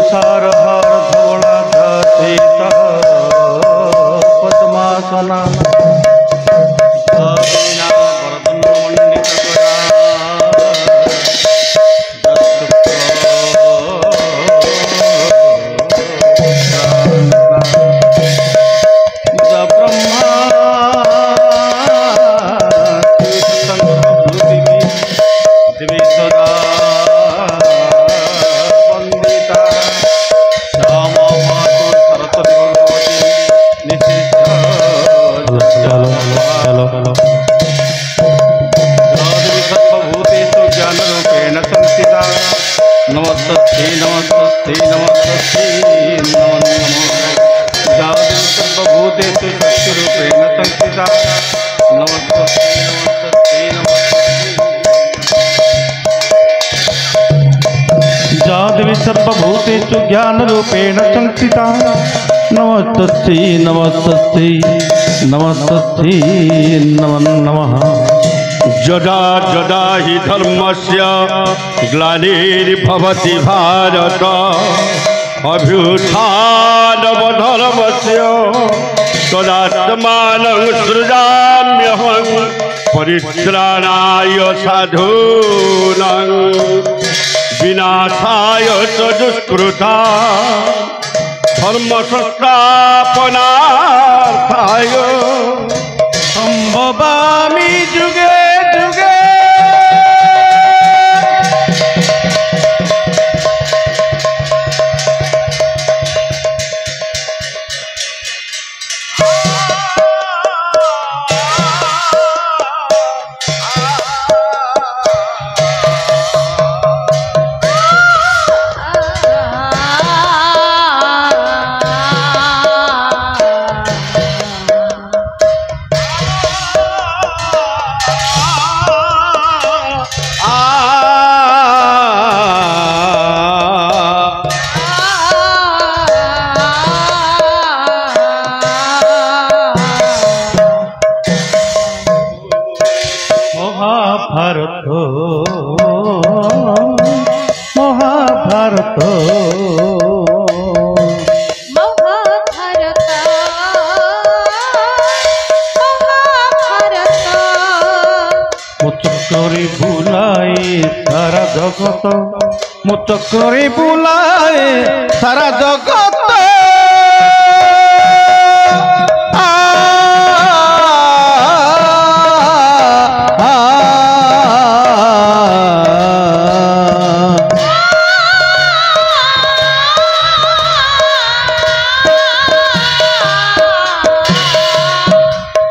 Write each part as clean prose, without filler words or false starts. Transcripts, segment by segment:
तुषार हार धवला सीता पद्मासना नमस्ते नमस्ते नमस्ते नमो नमः जावदेव सर्वभूतेषु शक्तिरूपेण संस्थिता नमस्ते नमस्ते नमस्ते जावदेव सर्वभूतेषु ज्ञानरूपेण संस्थिता नमस्ते नमस्ते नमस्ते नमो नमः जदा जदा हि धर्मस्य ग्लानिर्भवति भारत अभ्युत्थानमधर्मस्य तदात्मानं सृजाम्यहं परित्राणाय साधूनां विनाशाय च दुष्कृता धर्मसंस्थापनार्थाय संभवामि जुगे जुगे महाभारत मुचक्करी बुलाए सारा जगत मुचक्करी बुलाए सारा जगत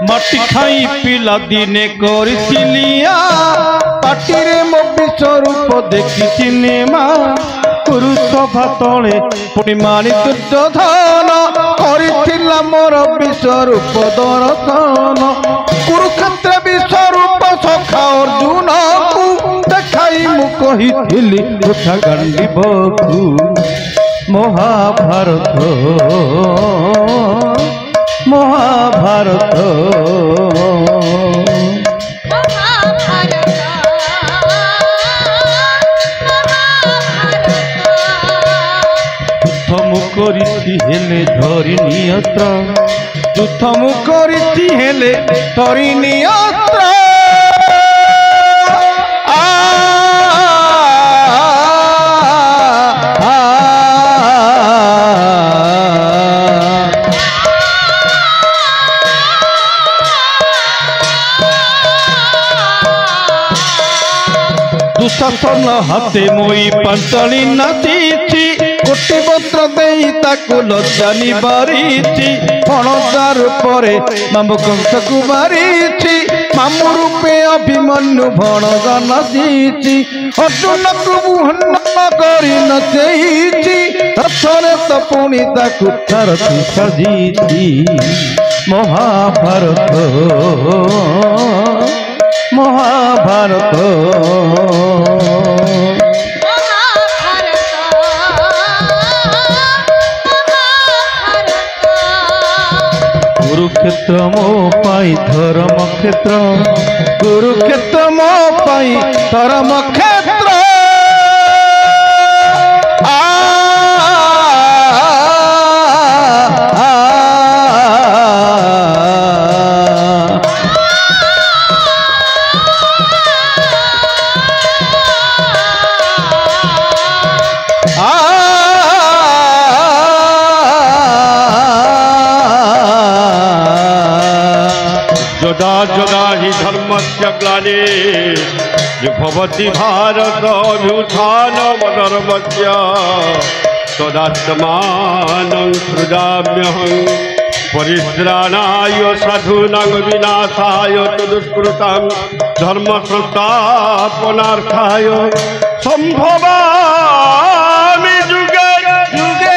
मटी खाई पिला दिने करिया पाटिरे मो विश्वरूप देखी सिनेमा कुरुसभा तले पूर्णिमानी दुर्योधन करिथिला मोर विश्वरूप दर्शन कुरुक्षेत्र विश्वरूप सखा अर्जुन को देखाई मु कहिथिली उठा गांडीवकु महाभारत महाभारत युद्ध मु करिछि हेले धरि नियत्र युद्ध मु करिछि हेले धरि नियत्र दुशासन हाथे मोई पंचाली नाची कोटि पत्र देई ताकु लज्जानी बारीची फणदार परे मामु कंस को मारीची मामु रूपे अभिमन्यु भणज नाचीची अर्जुन को मुहन करी नचेईची रथरे तो पुणी ताकु सारथी सजीची महाभारत महाभारत कुरुक्षेत्र मो पाई धर्म क्षेत्र कुरुक्षेत्र मो पाई धर्म क्षेत्र आ धर्मस्य ग्लानि भवति भारत अभ्युत्थानमधर्मस्य तदात्मानं सृजाम्यहं परित्राणाय साधूनां विनाशाय दुष्कृतां धर्म संस्थापनार्थाय संभवामि जुगे जुगे।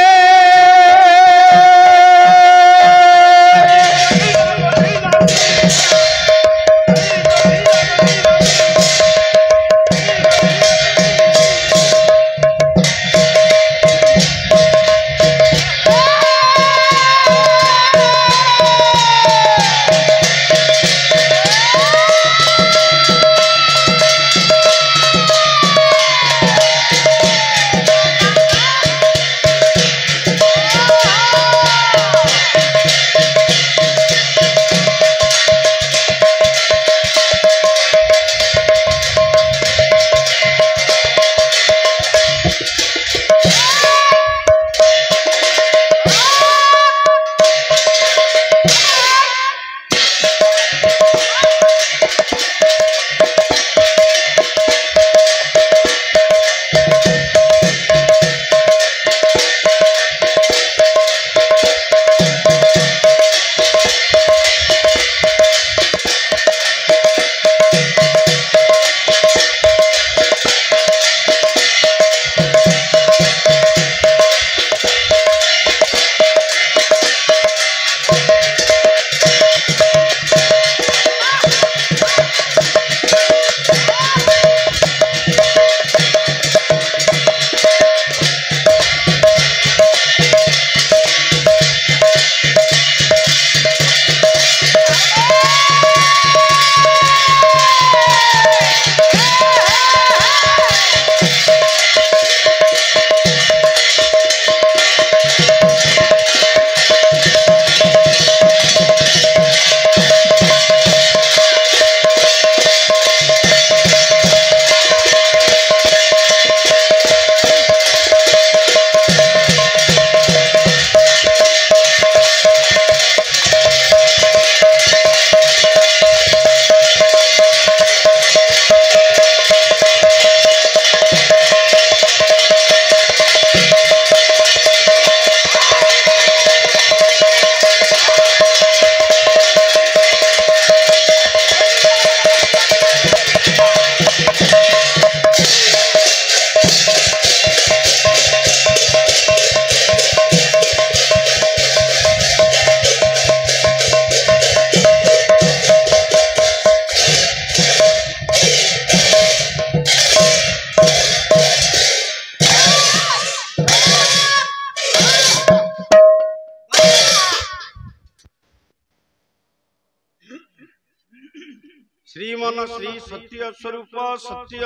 श्रीमन श्री सत्य स्वरूप सत्य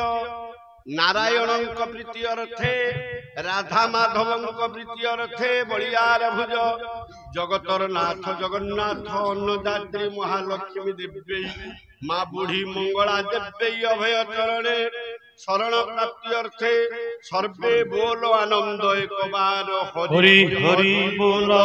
नारायण प्रीति अर्थे राधा माधव प्रीति अर्थे बलियार भुज जगतर नाथ जगन्नाथ अन्नदात्री महालक्ष्मी देव्यै माँ बुढ़ी मंगला देव्यै अभय चरणे शरण प्राप्ति अर्थे सर्वे बोलो आनंद एक बार हरि हरि बोला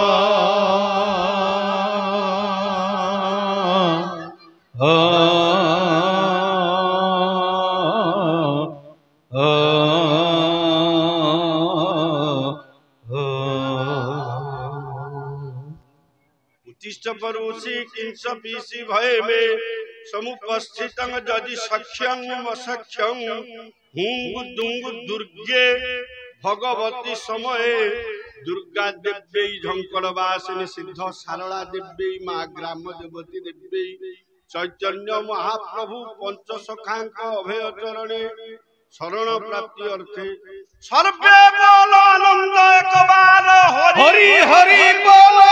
परुषि किंस पीसी भय में समुपस्थित जदि सख्यं वसख्यं हुंग दुंग दुर्गे भगवती समय दुर्गा देव्यै झंकड़वासिनी सिद्ध सारला देव्यै माँ ग्राम देवती देव्यै चैतन्य महाप्रभु पंचसखांक अभय चरणे शरण प्राप्ति अर्थे सर्वे बोलो आनंद एक बार हरि हरि बोला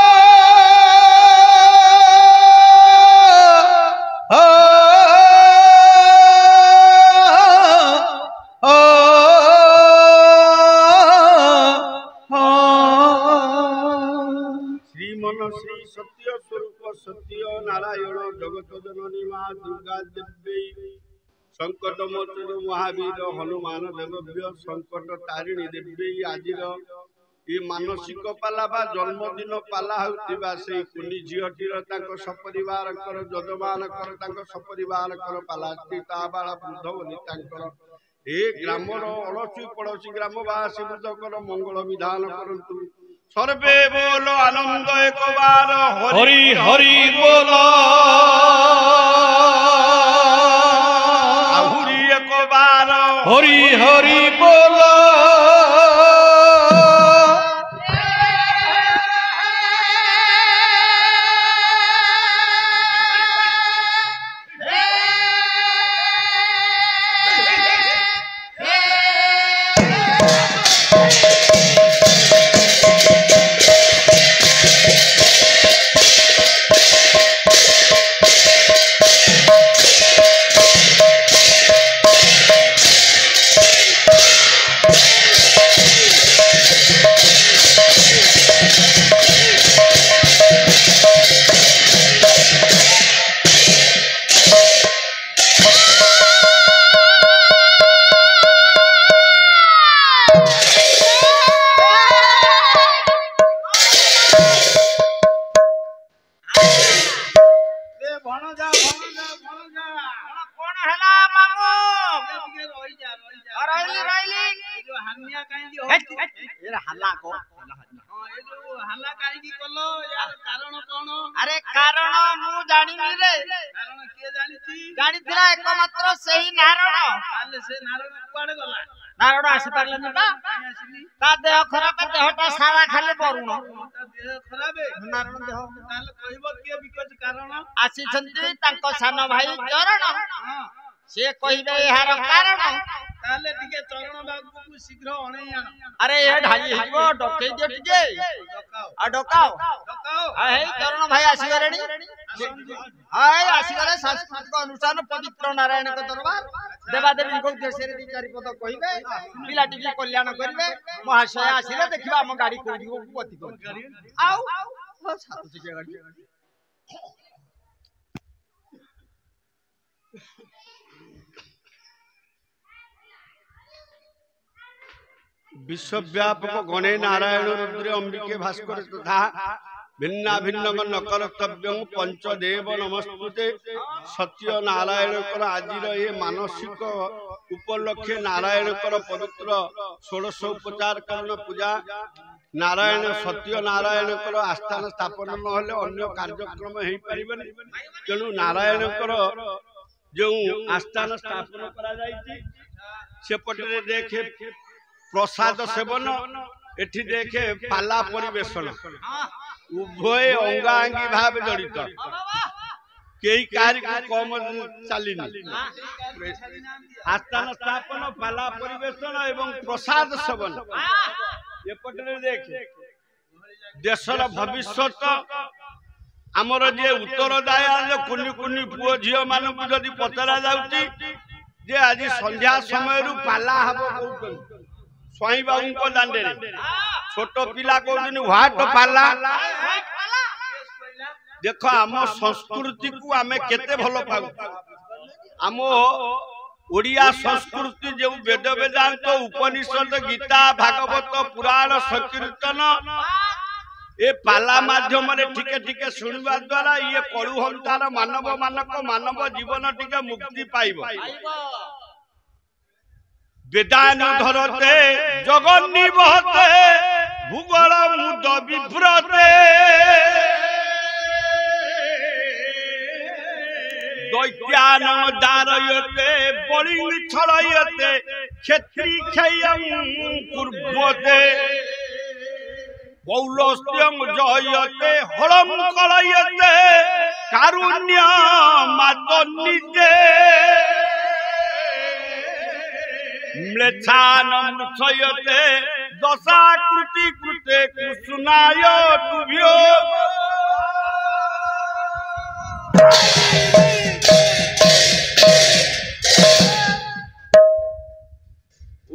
श्रीमन श्री सत्य स्वरूप सत्य नारायण जगत जननी माँ दुर्गा देव्यै संकट मोचन महावीर हनुमान देव्य संकट तारिणी देव्यै आजिर ये मानसिक पाला बा जन्मदिन पाला होतिबा से कुनी झीटीर सपरिवार जजमान सपरिवार पाला ता बाला वृद्ध बोली ए ग्रामर अड़ोसी पड़ोसी ग्रामवासी वृद्धकर मंगल विधान करंतु सर्वे बोलो आनंद एक बार हरि हरि बोलो आहुरी एक बार हरि हरि बोलो अरे कारण मु जानी रे कारण के जानी थिला एकमात्र सही नारायण से नारायण कुआडे गला नारायण आसी पारले न बा ता देह खराब देहटा सारा खाली परुण देह खराब नारायण देह ताले कहबो के बिकज कारण आसी छंती तांको सानो भाई चरण से कहबे यार कारण ताले टिके चरण बाबू को शीघ्र अणै आन अरे ए ढाली हेबो डकै दे टिके आ डकाओ हे चरण भाई आसी गरेनी हाय आसी गरे संस्कृत को अनुसार पवित्र नारायण को दरबार देवा देवी को उद्देश्य रे चारि पद कहिबे पिला टिके कल्याण करिवे महाशय आसीले देखिबा हम गाड़ी कोडी को पति को आउ सातु टिके गाड़ी विश्वव्यापक गणे नारायण रुद्र अंबिके भास्कर तथा भिन्ना भिन्न नकर्तव्य पंचदेव नमस्ते सत्य नारायण आज ये मानसिक उपलक्षे नारायण पवित्र षोड़श उपचार करण पूजा नारायण सत्य नारायण आस्थान स्थापन नहले अन्य कार्यक्रम हो पारे तेणु नारायण जो आस्थान स्थापन करपटे देखे प्रसाद सेवन एठी देखे पाला परिवेशन उभय अंगांगी भाव जड़ित कई कार्य कम चली आस्थान स्थापन पाला परिवेशन एवं प्रसाद सेवन एपटे देखे देशर भविष्यत आमर जे उत्तरदायी कुनि कुनि पुओ झील मान जदि पचरा जाउची जे आज संध्या समय पाला हम कहते स्वाई बाबू को दांडे छोट पिला कहते व्हाट पाला देख आम संस्कृति को आमे केते भल पाऊ आम ओडिया संस्कृति जो वेद वेदांत उपनिषद गीता भागवत पुराण संकीर्तन ए पाला माध्यम टिके टिके शुणवा द्वारा ये कलुहंतार मानव मानक मानव जीवन टिके मुक्ति पाइब वेदानु धरते जगन्नी बहते भूगोल मुद विभ्रते दैत्यानम दारयते बलिंग छलयते क्षेत्री क्षयं कुर्वते पौलस्त्यं जयते हरम कलयते कारुण्य मातन्निते म्लेच्छानं क्षयते दशाकृति कृते कृष्णाय तुभ्यो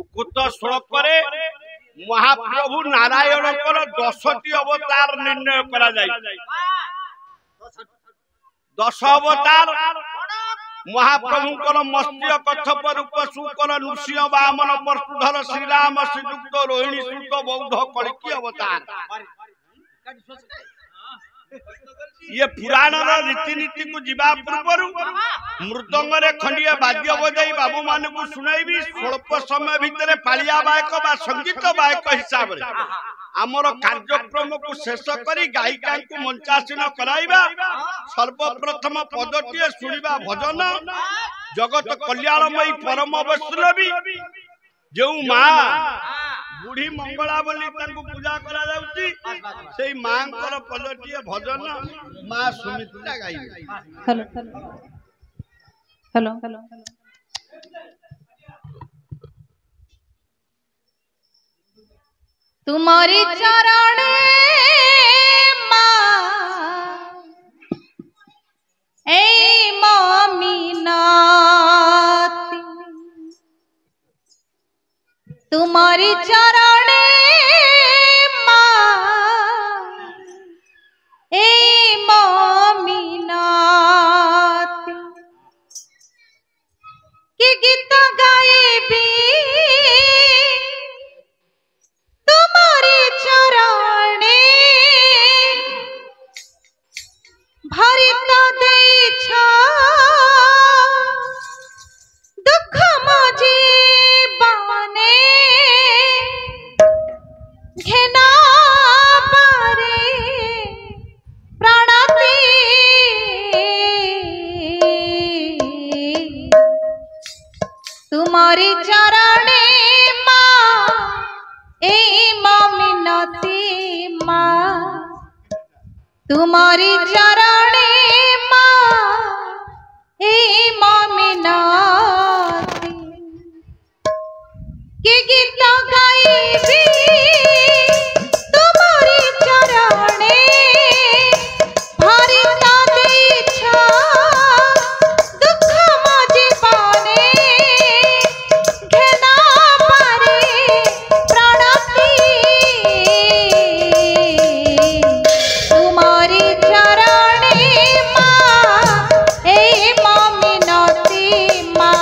उक्त श्लोकरे महाप्रभु नारायण 10टी अवतार निर्णय करा जाय 10 अवतार महाप्रभुंकर मत्स्य कच्छप रूप सुकर नृसिंह वामन परशुधर श्रीराम श्रीयुक्त रोहिणी सुत बौद्ध कलिकी अवतार। ये पुराण रीतिनीति को जीवा पूर्व मृदंग रे खंडिया वाद्य बजाई बाबू मान को सुनाइबी स्वल्प समय भितर पालिया गायक बा संगीत गायक हिसाब रे आमर कार्यक्रम को शेष करी गायिका को मंचासीन कराइबा। सर्वप्रथम पदटी सुनिबा भजन जगत कल्याणमयी परम वैष्णवी जो माँ बुढ़ी मंगला बोली पूजा करा जाउची सेई मांकर पदटी भजन माँ सुमित्रा गाइबे। हेलो हेलो हेलो तुम्हारी चरणे माँ ए मीनाती तुम्हारी चरणे माँ ए मीनाती कि गीत गाइबी तुम्हारी चरणे भरित देछ दुख मजी बने घेना बारे प्राणती तुम्हारी चरणे माँ ए मिनती माँ तुम्हारी चरणे माँ ए मिनती कि गीत गाइबी तुम्हारी चरणे भरित देछ दुख मजी बने घेना बारे प्राणती तुम्हारी चरणे माँ ए मिनती माँ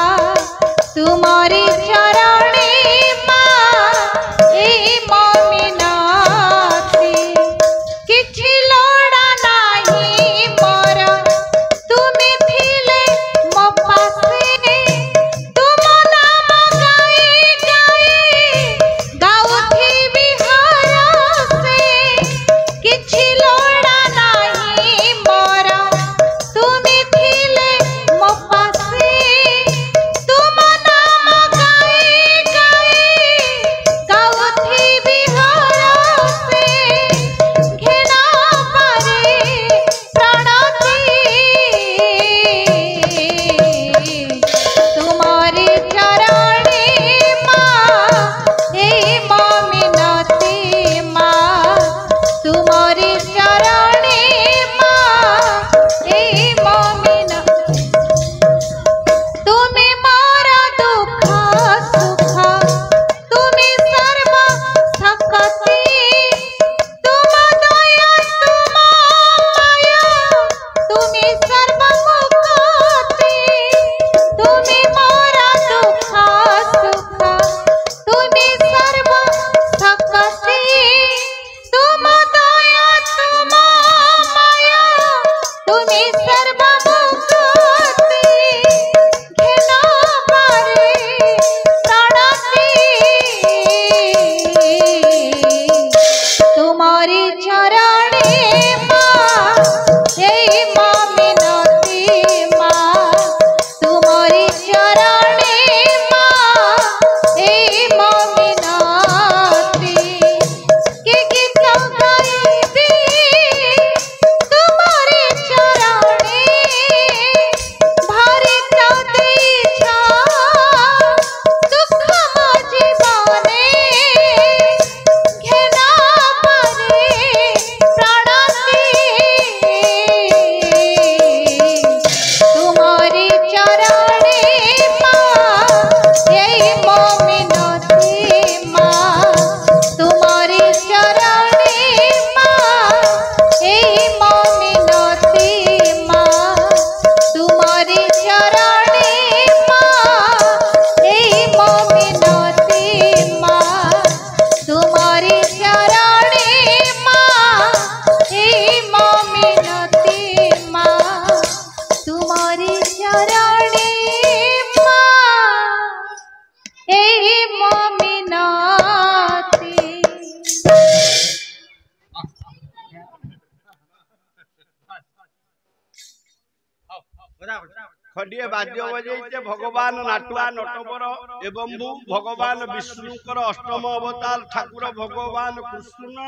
खडिए बाद्य बजाइते भगवान नाटुआ नटवर एवं भगवान विष्णुकर अष्टम अवतार ठाकुर भगवान कृष्ण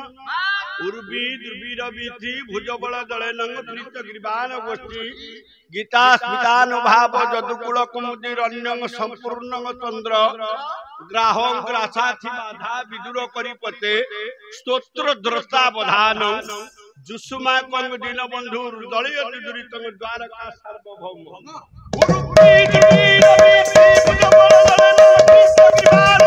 उर्वी दुर्वीर विधि भुजबल दलेन प्रीत ग्रीवान गोष्ठी गीता स्मितान भाव जदुकुल कुमुदी रण्यंग संपूर्ण चंद्र ग्राहं ग्रासाथि बाधा विदुर करिपते स्तोत्र द्रष्टा बधान जुसुमा कंग दीन बंधु दलीय दुरित द्वारका सार्वभौम उर्वी दुर्वीर विधि भुजबल दलेन प्रीत ग्रीवान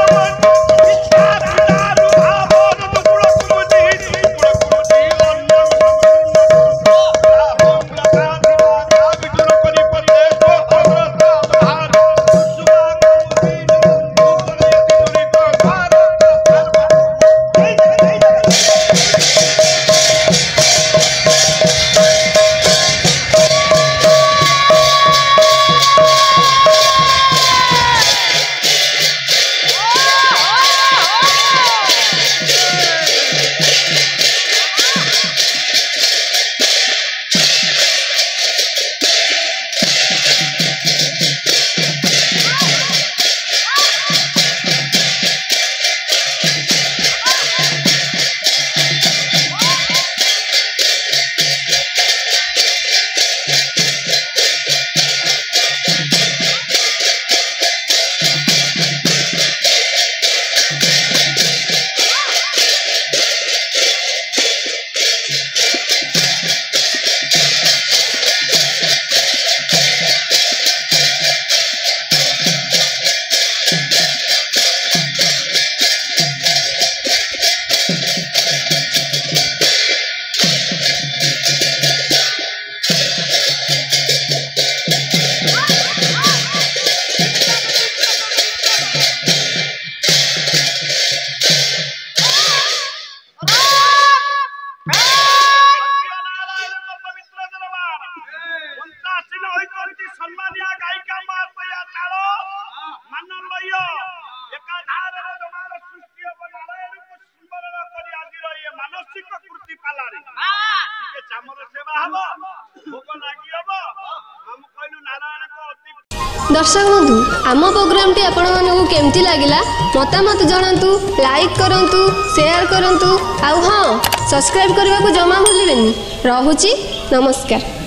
दर्शक बंधु आम प्रोग्राम टी आपण मानक केमती लगिला मतामत जनातु लाइक करंतु शेयर करंतु आउ हाँ सब्सक्राइब करने को जमा भूलिबेनी। रहुची नमस्कार।